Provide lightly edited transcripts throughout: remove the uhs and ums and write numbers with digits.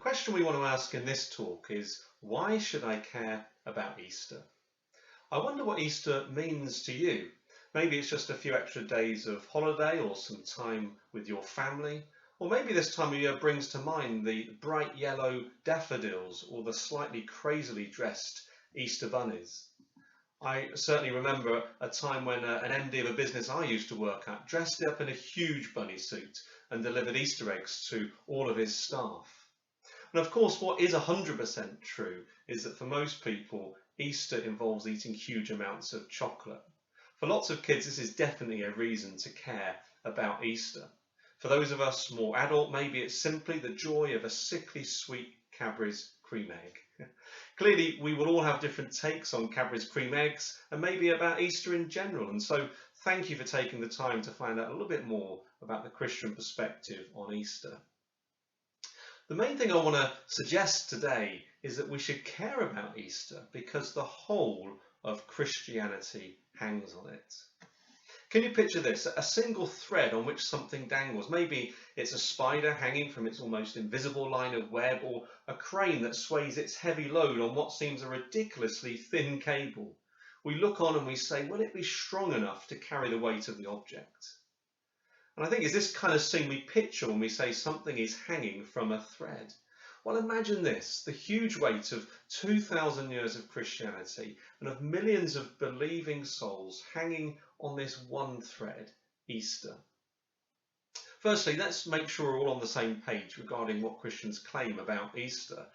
question we want to ask in this talk is, why should I care about Easter? I wonder what Easter means to you. Maybe it's just a few extra days of holiday or some time with your family. Or maybe this time of year brings to mind the bright yellow daffodils or the slightly crazily dressed Easter bunnies. I certainly remember a time when an MD of a business I used to work at dressed up in a huge bunny suit and delivered Easter eggs to all of his staff. And of course, what is 100% true is that for most people, Easter involves eating huge amounts of chocolate. For lots of kids, this is definitely a reason to care about Easter. For those of us more adult, maybe it's simply the joy of a sickly sweet Cadbury's cream egg. Clearly, we will all have different takes on Cadbury's cream eggs and maybe about Easter in general. And so thank you for taking the time to find out a little bit more about the Christian perspective on Easter. The main thing I want to suggest today is that we should care about Easter because the whole of Christianity hangs on it. Can you picture this? A single thread on which something dangles. Maybe it's a spider hanging from its almost invisible line of web, or a crane that sways its heavy load on what seems a ridiculously thin cable. We look on and we say, will it be strong enough to carry the weight of the object? And I think it's this kind of thing we picture when we say something is hanging from a thread. Well, imagine this, the huge weight of 2,000 years of Christianity and of millions of believing souls hanging on this one thread, Easter. Firstly, let's make sure we're all on the same page regarding what Christians claim about Easter.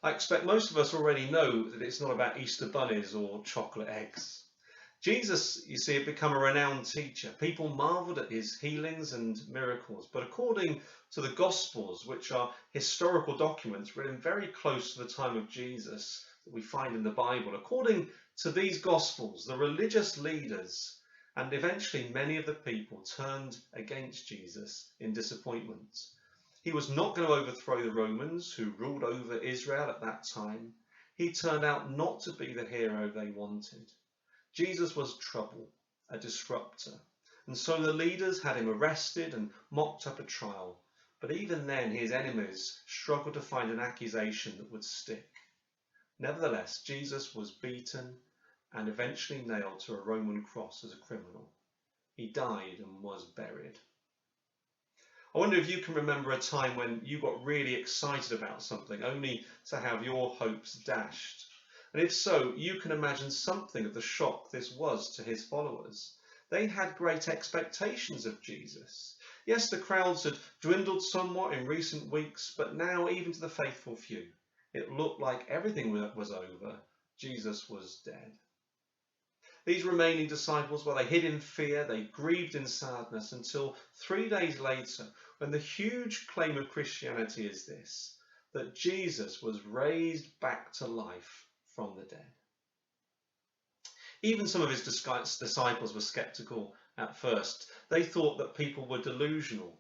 I expect most of us already know that it's not about Easter bunnies or chocolate eggs. Jesus, you see, had become a renowned teacher. People marveled at his healings and miracles. But according to the Gospels, which are historical documents written very close to the time of Jesus that we find in the Bible, according to these Gospels, the religious leaders and eventually many of the people turned against Jesus in disappointment. He was not going to overthrow the Romans who ruled over Israel at that time. He turned out not to be the hero they wanted. Jesus was trouble, a disruptor, and so the leaders had him arrested and mocked up a trial. But even then his enemies struggled to find an accusation that would stick. Nevertheless, Jesus was beaten and eventually nailed to a Roman cross as a criminal. He died and was buried. I wonder if you can remember a time when you got really excited about something only to have your hopes dashed. And if so, you can imagine something of the shock this was to his followers. They had great expectations of Jesus. Yes, the crowds had dwindled somewhat in recent weeks, but now, even to the faithful few, it looked like everything was over. Jesus was dead. These remaining disciples, well, they hid in fear, they grieved in sadness until 3 days later, when the huge claim of Christianity is this, that Jesus was raised back to life from the dead. Even some of his disciples were skeptical at first. They thought that people were delusional.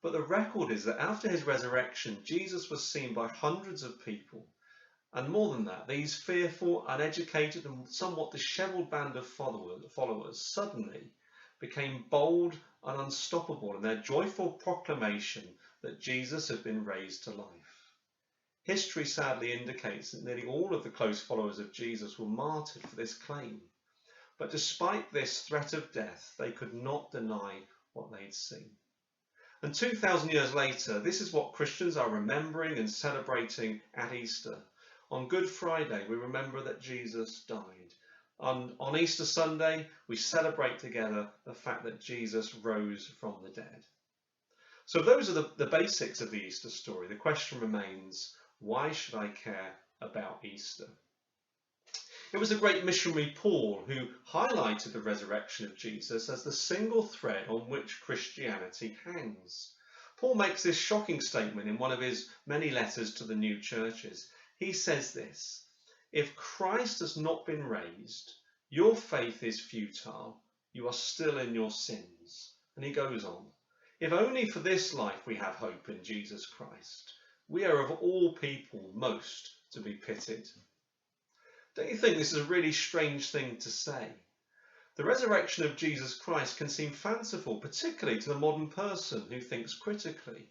But the record is that after his resurrection, Jesus was seen by hundreds of people. And more than that, these fearful, uneducated and somewhat dishevelled band of followers suddenly became bold and unstoppable in their joyful proclamation that Jesus had been raised to life. History sadly indicates that nearly all of the close followers of Jesus were martyred for this claim. But despite this threat of death, they could not deny what they'd seen. And 2,000 years later, this is what Christians are remembering and celebrating at Easter. On Good Friday, we remember that Jesus died. On Easter Sunday, we celebrate together the fact that Jesus rose from the dead. So those are the basics of the Easter story. The question remains, why should I care about Easter? It was the great missionary Paul who highlighted the resurrection of Jesus as the single thread on which Christianity hangs. Paul makes this shocking statement in one of his many letters to the new churches. He says this, if Christ has not been raised, your faith is futile, you are still in your sins. And he goes on, if only for this life we have hope in Jesus Christ, we are of all people most to be pitied. Don't you think this is a really strange thing to say? The resurrection of Jesus Christ can seem fanciful, particularly to the modern person who thinks critically.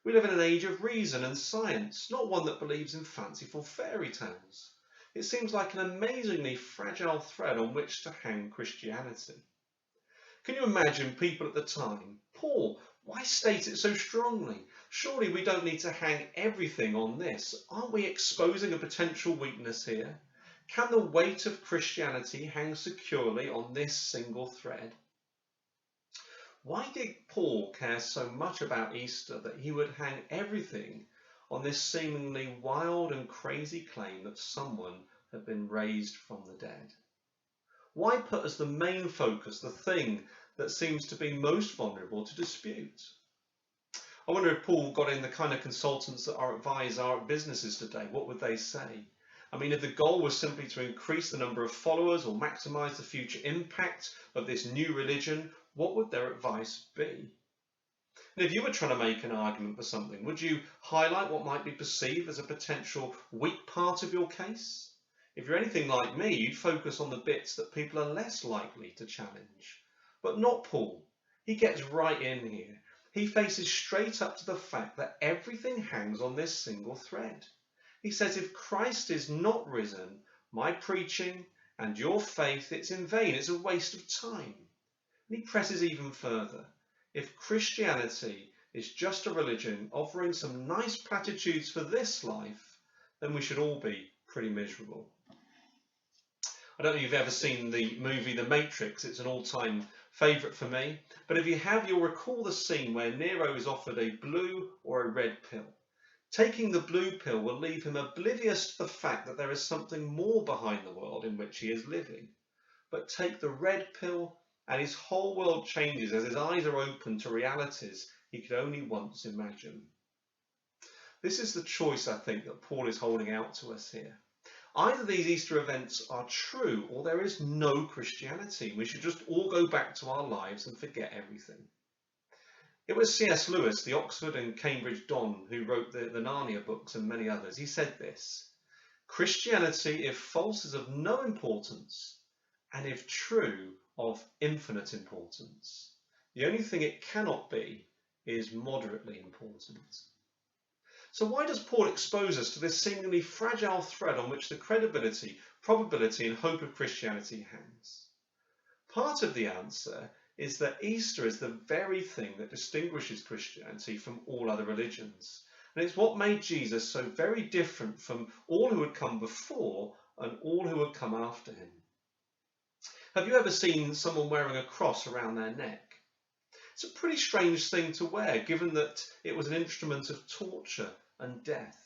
We live in an age of reason and science, not one that believes in fanciful fairy tales. It seems like an amazingly fragile thread on which to hang Christianity. Can you imagine people at the time? Paul, why state it so strongly? Surely we don't need to hang everything on this. Aren't we exposing a potential weakness here? Can the weight of Christianity hang securely on this single thread? Why did Paul care so much about Easter that he would hang everything on this seemingly wild and crazy claim that someone had been raised from the dead? Why put as the main focus the thing that seems to be most vulnerable to dispute? I wonder if Paul got in the kind of consultants that advise our businesses today. What would they say? I mean, if the goal was simply to increase the number of followers or maximize the future impact of this new religion, what would their advice be? And if you were trying to make an argument for something, would you highlight what might be perceived as a potential weak part of your case? If you're anything like me, you'd focus on the bits that people are less likely to challenge. But not Paul. He gets right in here. He faces straight up to the fact that everything hangs on this single thread. He says, if Christ is not risen, my preaching and your faith, it's in vain. It's a waste of time. And he presses even further. If Christianity is just a religion offering some nice platitudes for this life, then we should all be pretty miserable. I don't know if you've ever seen the movie The Matrix. It's an all-time favourite for me. But if you have, you'll recall the scene where Neo is offered a blue or a red pill. Taking the blue pill will leave him oblivious to the fact that there is something more behind the world in which he is living. But take the red pill and his whole world changes as his eyes are open to realities he could only once imagine. This is the choice, I think, that Paul is holding out to us here. Either these Easter events are true or there is no Christianity. We should just all go back to our lives and forget everything. It was C.S. Lewis, the Oxford and Cambridge Don, who wrote the Narnia books and many others. He said this: Christianity, if false, is of no importance, and if true, of infinite importance. The only thing it cannot be is moderately important. So why does Paul expose us to this seemingly fragile thread on which the credibility, probability and hope of Christianity hangs? Part of the answer is that Easter is the very thing that distinguishes Christianity from all other religions. And it's what made Jesus so very different from all who had come before and all who had come after him. Have you ever seen someone wearing a cross around their neck? It's a pretty strange thing to wear, given that it was an instrument of torture and death.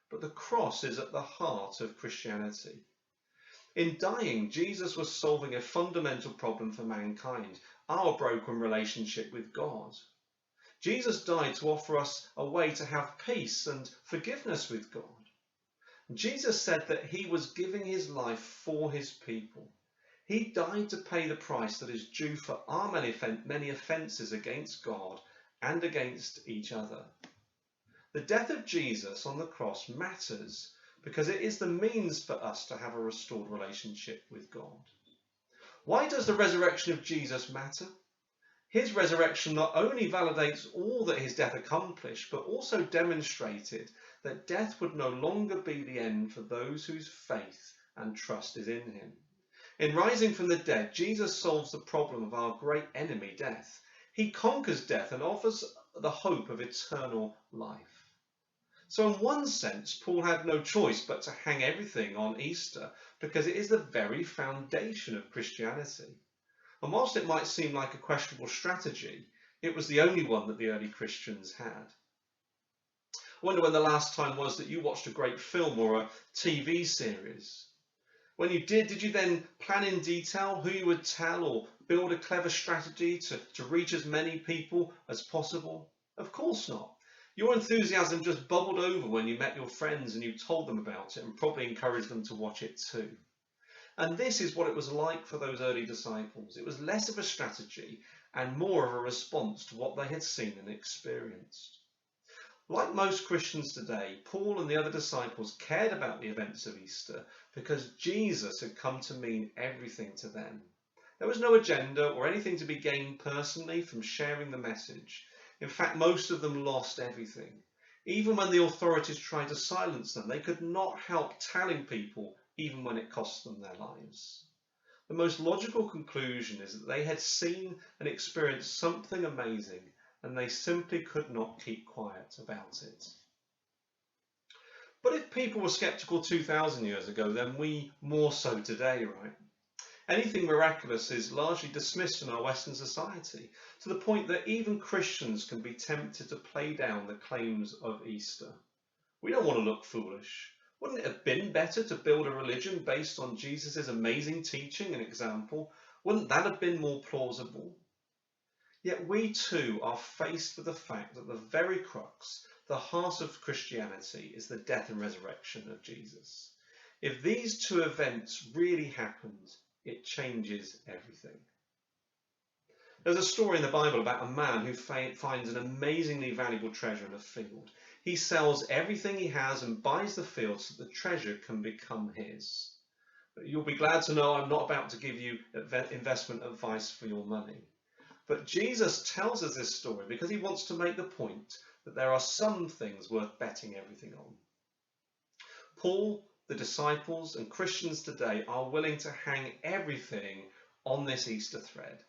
But the cross is at the heart of Christianity. In dying, Jesus was solving a fundamental problem for mankind, our broken relationship with God. Jesus died to offer us a way to have peace and forgiveness with God. Jesus said that he was giving his life for his people. He died to pay the price that is due for our many offences against God and against each other. The death of Jesus on the cross matters because it is the means for us to have a restored relationship with God. Why does the resurrection of Jesus matter? His resurrection not only validates all that his death accomplished, but also demonstrated that death would no longer be the end for those whose faith and trust is in him. In rising from the dead, Jesus solves the problem of our great enemy, death. He conquers death and offers the hope of eternal life. So in one sense, Paul had no choice but to hang everything on Easter because it is the very foundation of Christianity. And whilst it might seem like a questionable strategy, it was the only one that the early Christians had. I wonder when the last time was that you watched a great film or a TV series. When you did you then plan in detail who you would tell or build a clever strategy to reach as many people as possible? Of course not. Your enthusiasm just bubbled over when you met your friends and you told them about it and probably encouraged them to watch it too. And this is what it was like for those early disciples. It was less of a strategy and more of a response to what they had seen and experienced. Like most Christians today, Paul and the other disciples cared about the events of Easter because Jesus had come to mean everything to them. There was no agenda or anything to be gained personally from sharing the message. In fact, most of them lost everything. Even when the authorities tried to silence them, they could not help telling people, even when it cost them their lives. The most logical conclusion is that they had seen and experienced something amazing, and they simply could not keep quiet about it. But if people were skeptical 2,000 years ago, then we more so today, right? Anything miraculous is largely dismissed in our Western society, to the point that even Christians can be tempted to play down the claims of Easter. We don't want to look foolish. Wouldn't it have been better to build a religion based on Jesus' amazing teaching and example? Wouldn't that have been more plausible? Yet we too are faced with the fact that the very crux, the heart of Christianity, is the death and resurrection of Jesus. If these two events really happened, it changes everything. There's a story in the Bible about a man who finds an amazingly valuable treasure in a field. He sells everything he has and buys the field so the treasure can become his. You'll be glad to know I'm not about to give you investment advice for your money. But Jesus tells us this story because he wants to make the point that there are some things worth betting everything on. Paul, the disciples, and Christians today are willing to hang everything on this Easter thread.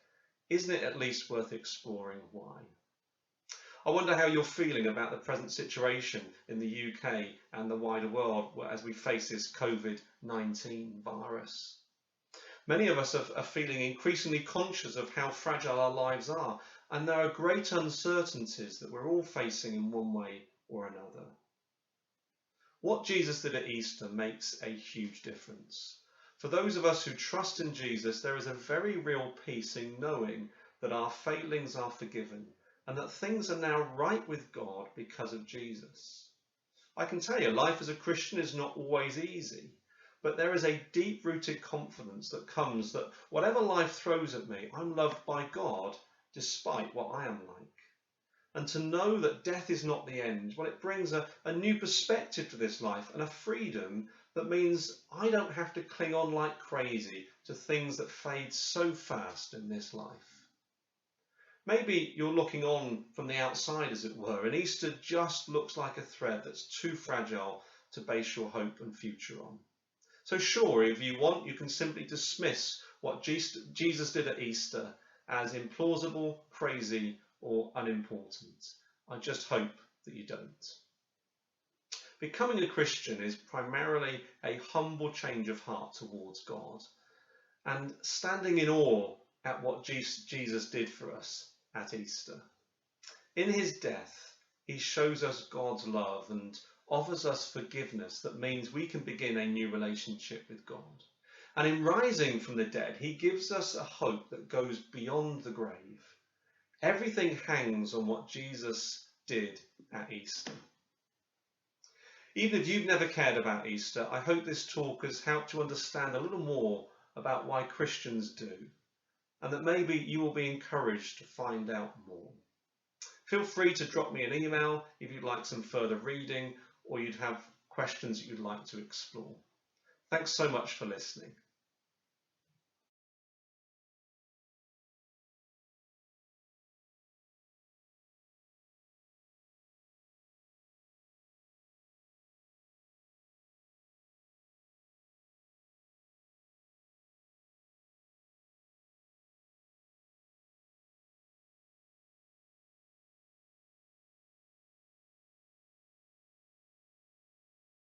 Isn't it at least worth exploring why? I wonder how you're feeling about the present situation in the UK and the wider world as we face this COVID-19 virus. Many of us are feeling increasingly conscious of how fragile our lives are, and there are great uncertainties that we're all facing in one way or another. What Jesus did at Easter makes a huge difference. For those of us who trust in Jesus, there is a very real peace in knowing that our failings are forgiven and that things are now right with God because of Jesus. I can tell you, life as a Christian is not always easy. But there is a deep-rooted confidence that comes that whatever life throws at me, I'm loved by God despite what I am like. And to know that death is not the end, well, it brings a new perspective to this life and a freedom that means I don't have to cling on like crazy to things that fade so fast in this life. Maybe you're looking on from the outside, as it were, and Easter just looks like a thread that's too fragile to base your hope and future on. So sure, if you want, you can simply dismiss what Jesus did at Easter as implausible, crazy, or unimportant. I just hope that you don't. Becoming a Christian is primarily a humble change of heart towards God and standing in awe at what Jesus did for us at Easter. In his death, he shows us God's love and offers us forgiveness that means we can begin a new relationship with God. And in rising from the dead, he gives us a hope that goes beyond the grave. Everything hangs on what Jesus did at Easter. Even if you've never cared about Easter, I hope this talk has helped you understand a little more about why Christians do, and that maybe you will be encouraged to find out more. Feel free to drop me an email if you'd like some further reading or you'd have questions that you'd like to explore. Thanks so much for listening.